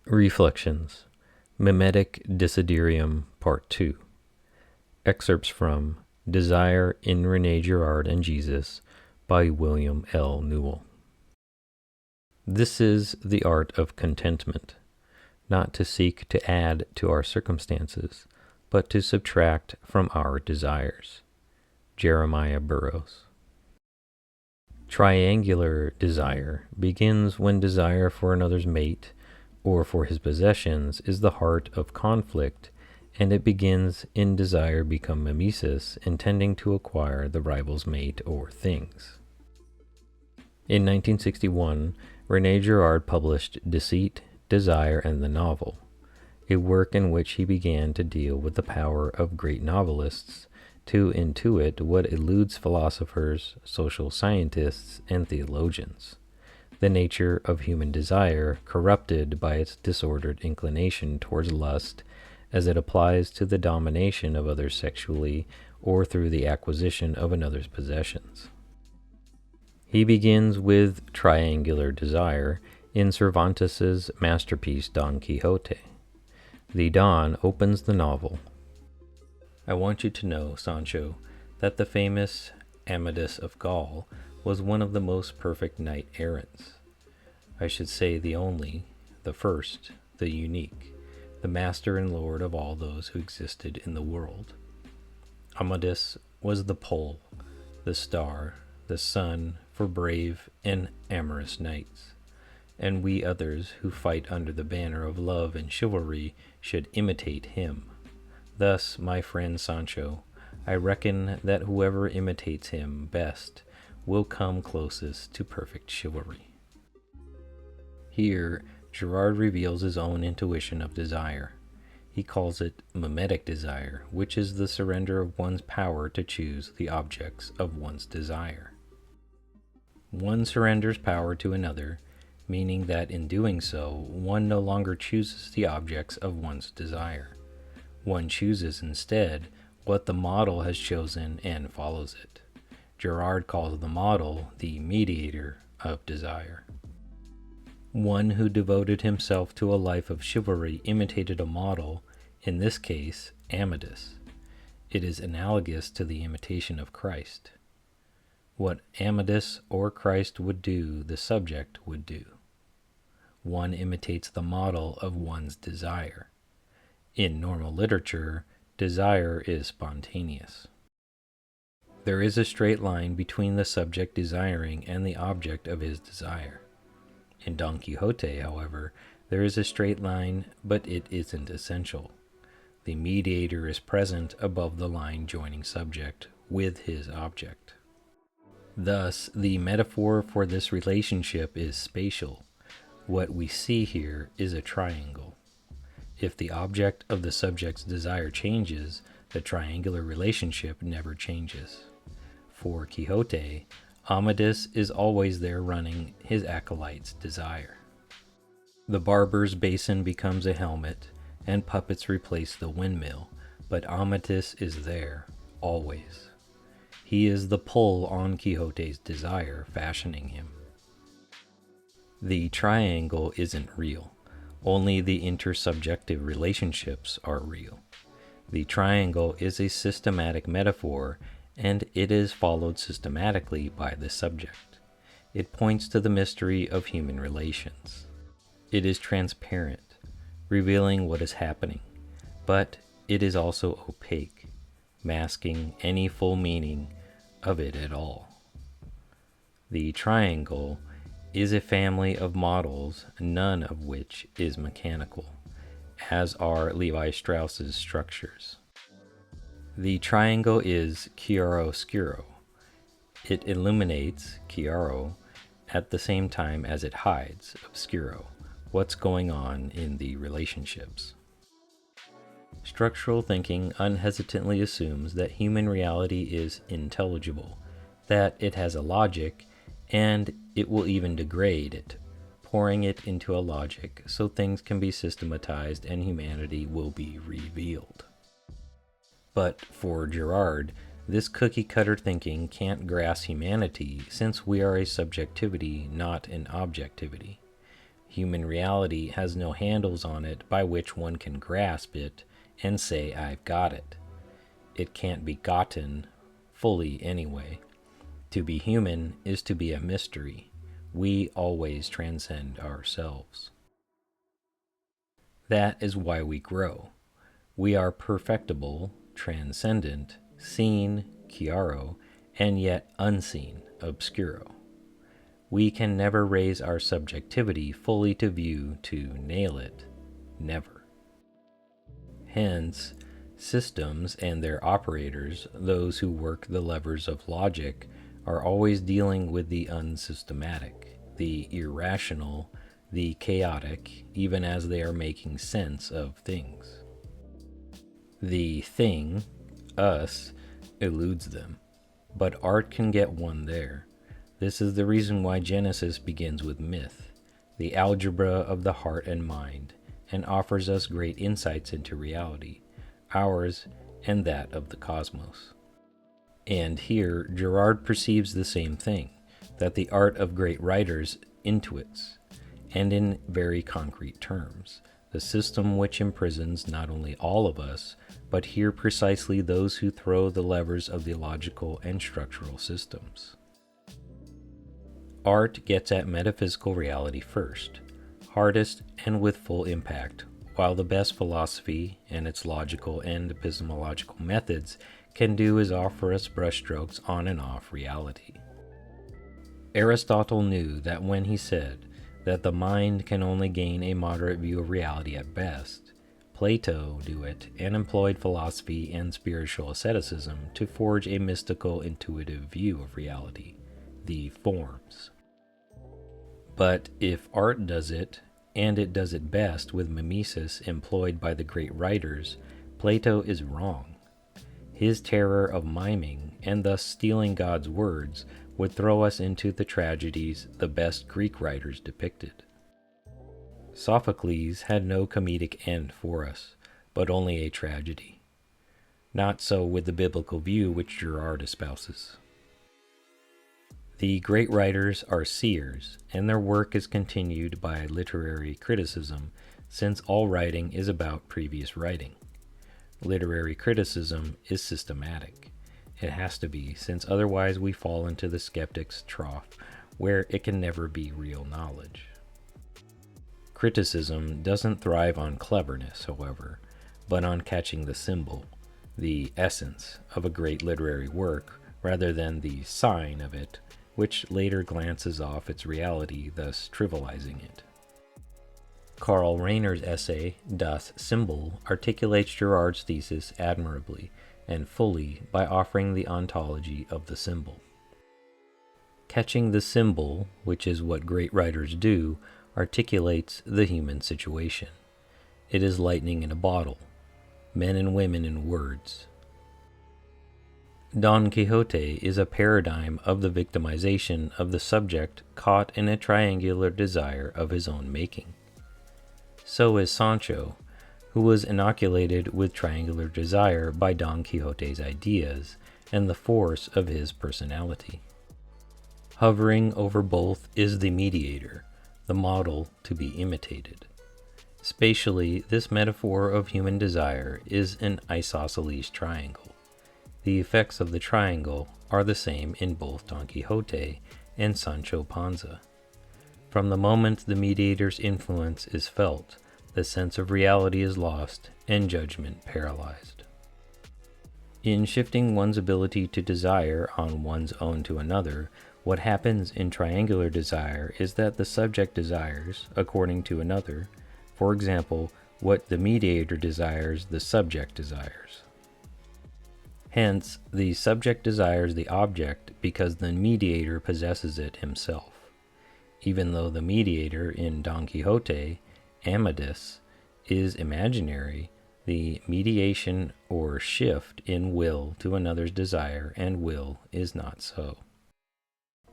Reflections. Mimetic Desiderium Part 2. Excerpts from Desire in Rene, Girard, and Jesus by William L. Newell. This is the art of contentment, not to seek to add to our circumstances, but to subtract from our desires. Jeremiah Burroughs. Triangular desire begins when desire for another's mate or for his possessions is the heart of conflict, and it begins in desire become mimesis, intending to acquire the rival's mate or things. In 1961, Rene Girard published Deceit, Desire, and the Novel, a work in which he began to deal with the power of great novelists to intuit what eludes philosophers, social scientists, and theologians: the nature of human desire, corrupted by its disordered inclination towards lust as it applies to the domination of others sexually or through the acquisition of another's possessions. He begins with triangular desire in Cervantes's masterpiece Don Quixote. The Don opens the novel. I want you to know, Sancho, that the famous Amadis of Gaul was one of the most perfect knight-errants. I should say the only, the first, the unique, the master and lord of all those who existed in the world. Amadis was the pole, the star, the sun for brave and amorous knights, and we others who fight under the banner of love and chivalry should imitate him. Thus, my friend Sancho, I reckon that whoever imitates him best will come closest to perfect chivalry. Here, Girard reveals his own intuition of desire. He calls it mimetic desire, which is the surrender of one's power to choose the objects of one's desire. One surrenders power to another, meaning that in doing so, one no longer chooses the objects of one's desire. One chooses instead what the model has chosen and follows it. Girard calls the model the mediator of desire. One who devoted himself to a life of chivalry imitated a model, in this case, Amadis. It is analogous to the imitation of Christ. What Amadis or Christ would do, the subject would do. One imitates the model of one's desire. In normal literature, desire is spontaneous. There is a straight line between the subject desiring and the object of his desire. In Don Quixote, however, there is a straight line, but it isn't essential. The mediator is present above the line joining subject with his object. Thus, the metaphor for this relationship is spatial. What we see here is a triangle. If the object of the subject's desire changes, the triangular relationship never changes. For Quixote, Amadis is always there running his acolyte's desire. The barber's basin becomes a helmet, and puppets replace the windmill, but Amadis is there, always. He is the pull on Quixote's desire, fashioning him. The triangle isn't real. Only the intersubjective relationships are real. The triangle is a systematic metaphor, and it is followed systematically by the subject. It points to the mystery of human relations. It is transparent, revealing what is happening, but it is also opaque, masking any full meaning of it at all. The triangle is a family of models, none of which is mechanical, as are Levi Strauss's structures. The triangle is chiaroscuro. It illuminates, chiaro, at the same time as it hides, obscuro, what's going on in the relationships. Structural thinking unhesitantly assumes that human reality is intelligible, that it has a logic, and it will even degrade it, pouring it into a logic so things can be systematized and humanity will be revealed. But for Girard, this cookie-cutter thinking can't grasp humanity since we are a subjectivity, not an objectivity. Human reality has no handles on it by which one can grasp it and say, I've got it. It can't be gotten fully anyway. To be human is to be a mystery. We always transcend ourselves. That is why we grow. We are perfectible, transcendent, seen, chiaro, and yet unseen, obscuro. We can never raise our subjectivity fully to view to nail it. Never. Hence, systems and their operators, those who work the levers of logic, are always dealing with the unsystematic, the irrational, the chaotic, even as they are making sense of things. The thing, us, eludes them, but art can get one there. This is the reason why Genesis begins with myth, the algebra of the heart and mind, and offers us great insights into reality, ours and that of the cosmos. And here Girard perceives the same thing, that the art of great writers intuits, and in very concrete terms, the system which imprisons not only all of us, but here precisely those who throw the levers of the logical and structural systems. Art gets at metaphysical reality first, hardest and with full impact, while the best philosophy and its logical and epistemological methods can do is offer us brushstrokes on and off reality. Aristotle knew that when he said that the mind can only gain a moderate view of reality at best, Plato knew it and employed philosophy and spiritual asceticism to forge a mystical intuitive view of reality, the forms. But if art does it, and it does it best with mimesis employed by the great writers, Plato is wrong. His terror of miming, and thus stealing God's words, would throw us into the tragedies the best Greek writers depicted. Sophocles had no comedic end for us, but only a tragedy. Not so with the biblical view which Girard espouses. The great writers are seers, and their work is continued by literary criticism, since all writing is about previous writing. Literary criticism is systematic. It has to be, since otherwise we fall into the skeptic's trough, where it can never be real knowledge. Criticism doesn't thrive on cleverness, however, but on catching the symbol, the essence of a great literary work, rather than the sign of it, which later glances off its reality, thus trivializing it. Karl Rahner's essay, Das Symbol, articulates Girard's thesis admirably and fully by offering the ontology of the symbol. Catching the symbol, which is what great writers do, articulates the human situation. It is lightning in a bottle, men and women in words. Don Quixote is a paradigm of the victimization of the subject caught in a triangular desire of his own making. So is Sancho, who was inoculated with triangular desire by Don Quixote's ideas and the force of his personality. Hovering over both is the mediator, the model to be imitated. Spatially, this metaphor of human desire is an isosceles triangle. The effects of the triangle are the same in both Don Quixote and Sancho Panza. From the moment the mediator's influence is felt, the sense of reality is lost and judgment paralyzed. In shifting one's ability to desire on one's own to another, what happens in triangular desire is that the subject desires, according to another, for example, what the mediator desires, the subject desires. Hence, the subject desires the object because the mediator possesses it himself. Even though the mediator in Don Quixote, Amadis, is imaginary, the mediation or shift in will to another's desire and will is not so.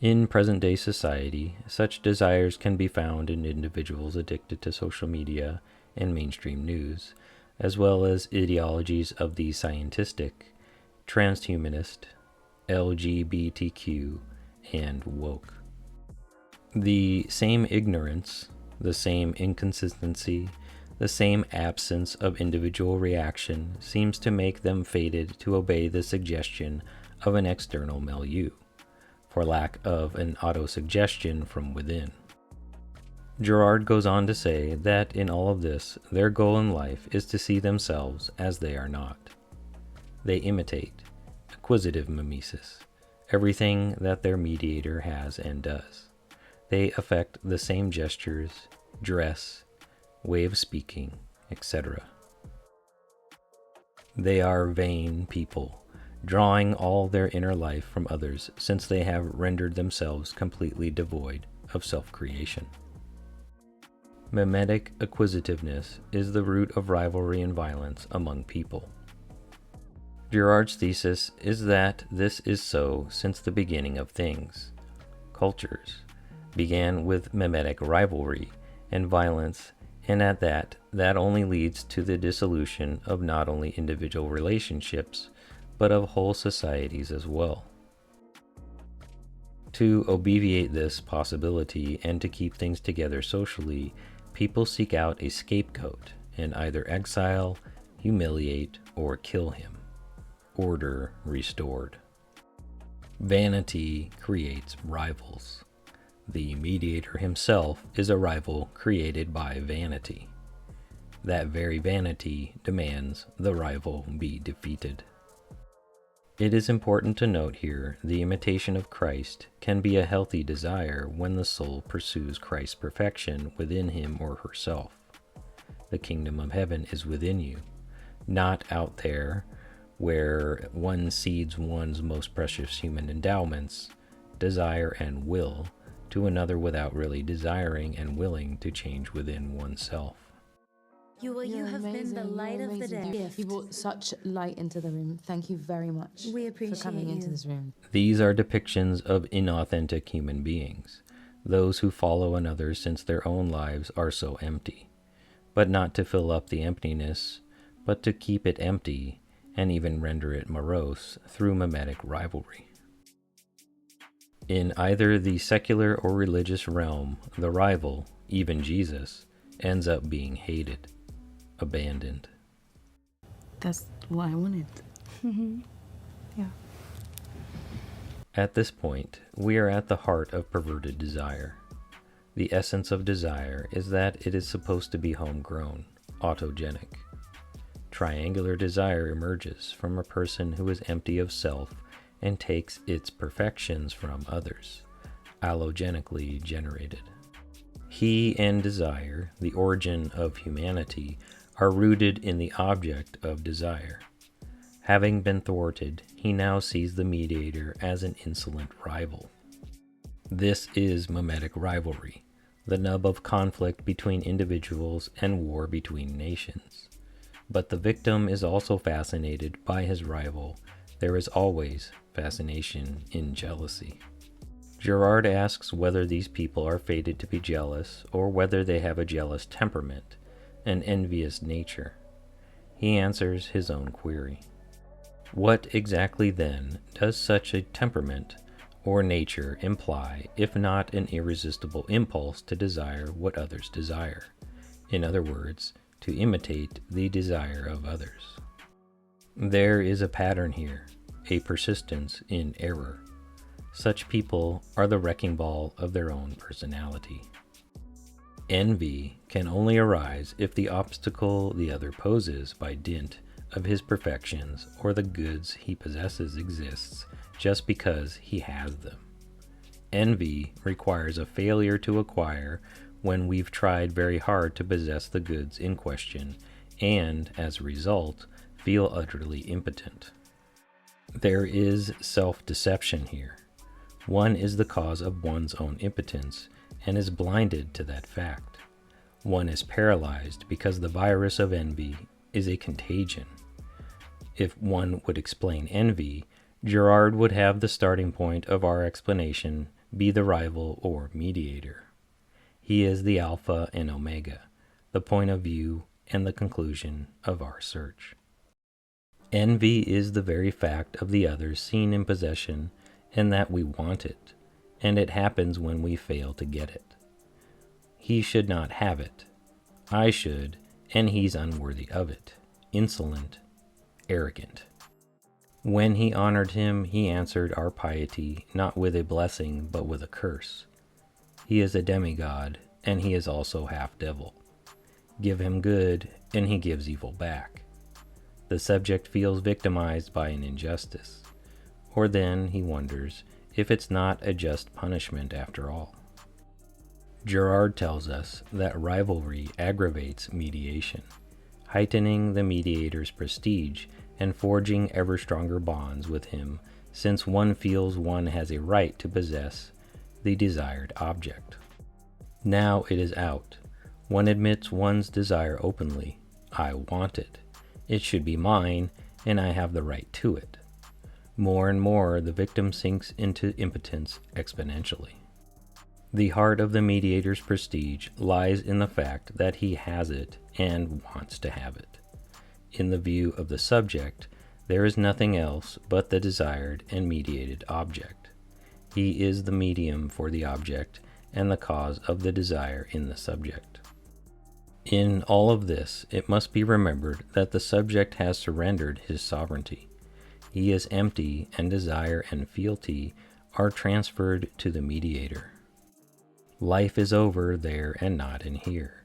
In present-day society, such desires can be found in individuals addicted to social media and mainstream news, as well as ideologies of the scientistic, transhumanist, LGBTQ, and woke. The same ignorance, The same inconsistency, the same absence of individual reaction seems to make them fated to obey the suggestion of an external milieu, for lack of an autosuggestion from within. Girard goes on to say that in all of this, their goal in life is to see themselves as they are not. They imitate, acquisitive mimesis, everything that their mediator has and does. They affect the same gestures, dress, way of speaking, etc. They are vain people, drawing all their inner life from others since they have rendered themselves completely devoid of self-creation. Mimetic acquisitiveness is the root of rivalry and violence among people. Girard's thesis is that this is so since the beginning of things. Cultures began with mimetic rivalry and violence, and at that only leads to the dissolution of not only individual relationships, but of whole societies as well. To obviate this possibility and to keep things together socially, people seek out a scapegoat and either exile, humiliate, or kill him. Order restored. Vanity creates rivals. The mediator himself is a rival created by vanity. That very vanity demands the rival be defeated. It is important to note here the imitation of Christ can be a healthy desire when the soul pursues Christ's perfection within him or herself. The kingdom of heaven is within you, not out there where one cedes one's most precious human endowments, desire and will, to another without really desiring and willing to change within oneself. You have been the light of the day. You brought such light into the room. Thank you very much We appreciate for coming into this room. These are depictions of inauthentic human beings, those who follow another since their own lives are so empty, but not to fill up the emptiness, but to keep it empty and even render it morose through mimetic rivalry. In either the secular or religious realm, the rival, even Jesus, ends up being hated, abandoned. That's what I wanted. Yeah. At this point, we are at the heart of perverted desire. The essence of desire is that it is supposed to be homegrown, autogenic. Triangular desire emerges from a person who is empty of self and takes its perfections from others, allogenically generated. He and desire, the origin of humanity, are rooted in the object of desire. Having been thwarted, he now sees the mediator as an insolent rival. This is mimetic rivalry, the nub of conflict between individuals and war between nations. But the victim is also fascinated by his rival. There is always fascination in jealousy. Girard asks whether these people are fated to be jealous or whether they have a jealous temperament, an envious nature. He answers his own query. What exactly then does such a temperament or nature imply if not an irresistible impulse to desire what others desire? In other words, to imitate the desire of others. There is a pattern here, a persistence in error. Such people are the wrecking ball of their own personality. Envy can only arise if the obstacle the other poses by dint of his perfections or the goods he possesses exists just because he has them. Envy requires a failure to acquire when we've tried very hard to possess the goods in question and, as a result, feel utterly impotent. There is self-deception here. One is the cause of one's own impotence and is blinded to that fact. One is paralyzed because the virus of envy is a contagion. If one would explain envy, Girard would have the starting point of our explanation be the rival or mediator. He is the alpha and omega, the point of view and the conclusion of our search. Envy is the very fact of the other seen in possession and that we want it, and it happens when we fail to get it. He should not have it. I should, and he's unworthy of it. Insolent, arrogant. When he honored him, he answered our piety not with a blessing, but with a curse. He is a demigod, and he is also half devil. Give him good, and he gives evil back. The subject feels victimized by an injustice, or then he wonders if it's not a just punishment after all. Girard tells us that rivalry aggravates mediation, heightening the mediator's prestige and forging ever stronger bonds with him, since one feels one has a right to possess the desired object. Now it is out. One admits one's desire openly. I want it. It should be mine, and I have the right to it. More and more, the victim sinks into impotence exponentially. The heart of the mediator's prestige lies in the fact that he has it and wants to have it. In the view of the subject, there is nothing else but the desired and mediated object. He is the medium for the object and the cause of the desire in the subject. In all of this, it must be remembered that the subject has surrendered his sovereignty. He is empty, and desire and fealty are transferred to the mediator. Life is over there and not in here,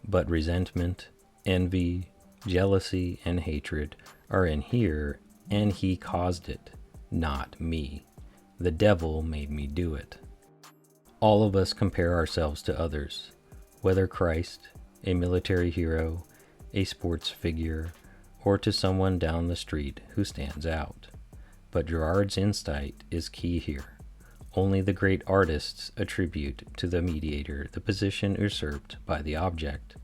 but resentment, envy, jealousy, and hatred are in here, and he caused it, not me. The devil made me do it. All of us compare ourselves to others, whether Christ, a military hero, a sports figure, or to someone down the street who stands out. But Girard's insight is key here. Only the great artists attribute to the mediator the position usurped by the object.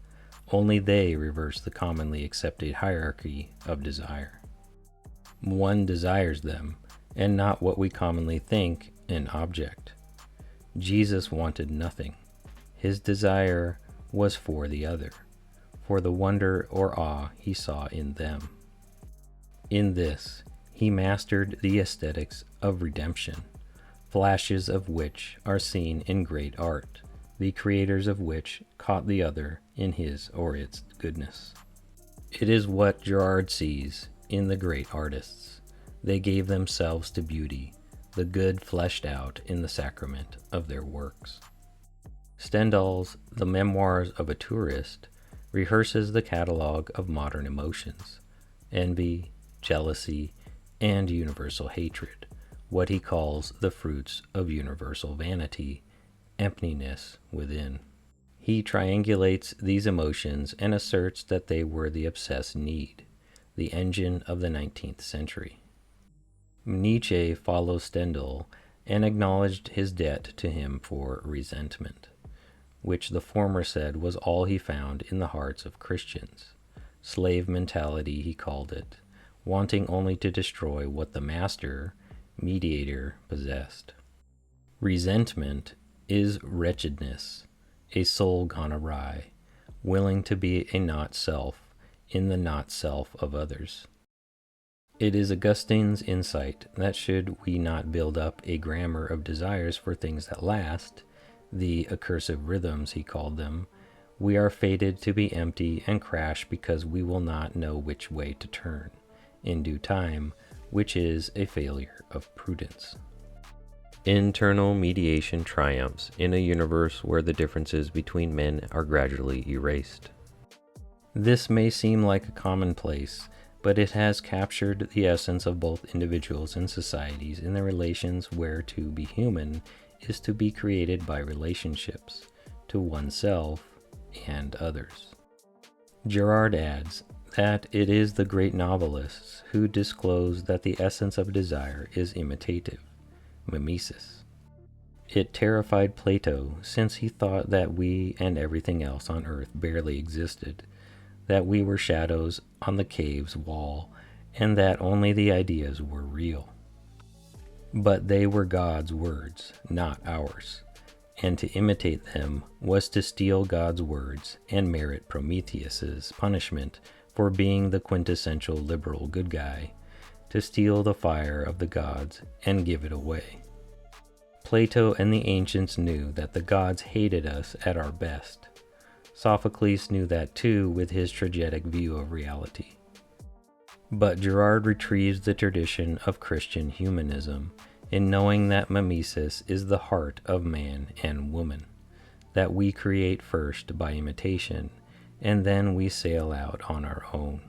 Only they reverse the commonly accepted hierarchy of desire. One desires them, and not what we commonly think an object. Jesus wanted nothing. His desire was for the other, for the wonder or awe he saw in them. In this, he mastered the aesthetics of redemption, flashes of which are seen in great art, the creators of which caught the other in his or its goodness. It is what Girard sees in the great artists. They gave themselves to beauty, the good fleshed out in the sacrament of their works. Stendhal's The Memoirs of a Tourist rehearses the catalogue of modern emotions, envy, jealousy, and universal hatred, what he calls the fruits of universal vanity, emptiness within. He triangulates these emotions and asserts that they were the obsessed need, the engine of the 19th century. Nietzsche follows Stendhal and acknowledged his debt to him for resentment, which the former said was all he found in the hearts of Christians. Slave mentality, he called it, wanting only to destroy what the master, mediator, possessed. Resentment is wretchedness, a soul gone awry, willing to be a not-self in the not-self of others. It is Augustine's insight that should we not build up a grammar of desires for things that last, the accursive rhythms he called them, we are fated to be empty and crash because we will not know which way to turn, in due time, which is a failure of prudence. Internal mediation triumphs in a universe where the differences between men are gradually erased. This may seem like a commonplace, but it has captured the essence of both individuals and societies in the relations where to be human is to be created by relationships to oneself and others. Girard adds that it is the great novelists who disclose that the essence of desire is imitative, mimesis. It terrified Plato, since he thought that we and everything else on earth barely existed, that we were shadows on the cave's wall, and that only the ideas were real. But they were God's words, not ours, and to imitate them was to steal God's words and merit Prometheus's punishment for being the quintessential liberal good guy, to steal the fire of the gods and give it away. Plato and the ancients knew that the gods hated us at our best. Sophocles knew that too with his tragic view of reality. But Girard retrieves the tradition of Christian humanism in knowing that mimesis is the heart of man and woman, that we create first by imitation, and then we sail out on our own.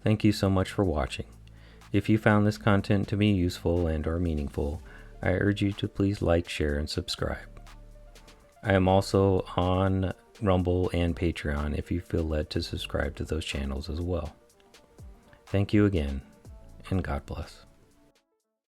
Thank you so much for watching. If you found this content to be useful and or meaningful, I urge you to please like, share, and subscribe. I am also on Rumble and Patreon if you feel led to subscribe to those channels as well. Thank you again, and God bless.